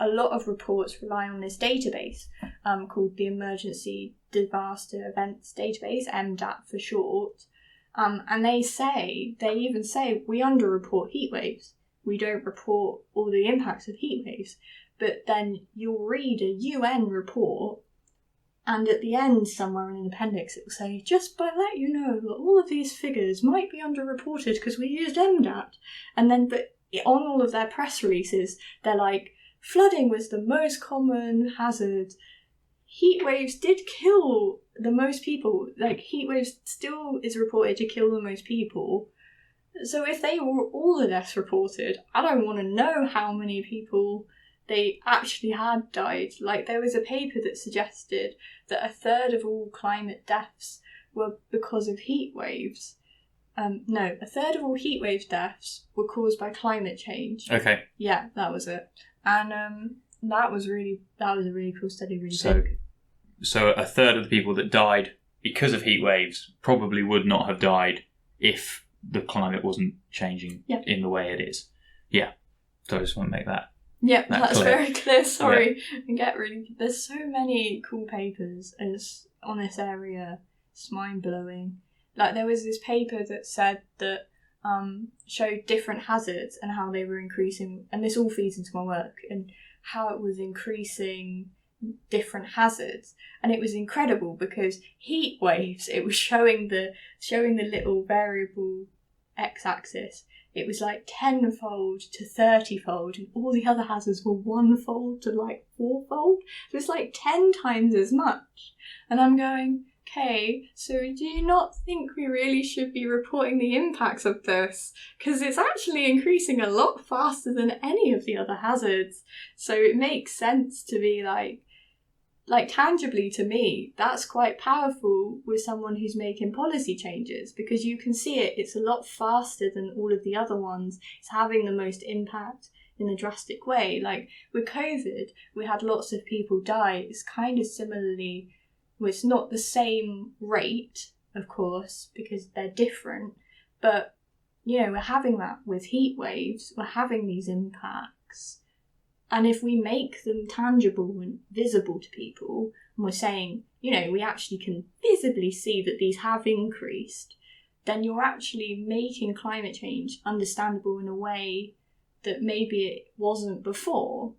a lot of reports rely on this database called the Emergency Disaster Events Database, MDAT for short. And they even say, we underreport heat waves. We don't report all the impacts of heat waves. But then you'll read a UN report, and at the end, somewhere in an appendix, it will say, just by letting you know that all of these figures might be underreported because we used MDAT. And then, but on all of their press releases, they're like, flooding was the most common hazard. Heat waves did kill the most people. Like, heat waves still is reported to kill the most people. So if they were all the deaths reported, I don't want to know how many people they actually had died. Like, there was a paper that suggested that a third of all climate deaths were because of heat waves. A third of all heat wave deaths were caused by climate change. Okay. Yeah, that was it. And that was a really cool study, really big. So a third of the people that died because of heat waves probably would not have died if the climate wasn't changing in the way it is. Yeah. So I just want to make that. Yeah, that's clear. very clear. Sorry. There's so many cool papers on this area. It's mind-blowing. Like, there was this paper that said that showed different hazards and how they were increasing, and this all feeds into my work, and how it was increasing different hazards. And it was incredible because heat waves, it was showing the little variable x-axis. It was like 10-fold to 30-fold, and all the other hazards were 1-fold to like 4-fold. So it's like 10 times as much. And I'm going, okay, so do you not think we really should be reporting the impacts of this? Because it's actually increasing a lot faster than any of the other hazards. So it makes sense to be like tangibly to me, that's quite powerful with someone who's making policy changes, because you can see it's a lot faster than all of the other ones. It's having the most impact in a drastic way. Like with COVID, we had lots of people die. It's kind of similarly, well, it's not the same rate, of course, because they're different, but you know, we're having that with heat waves. We're having these impacts. And if we make them tangible and visible to people, and we're saying, you know, we actually can visibly see that these have increased, then you're actually making climate change understandable in a way that maybe it wasn't before.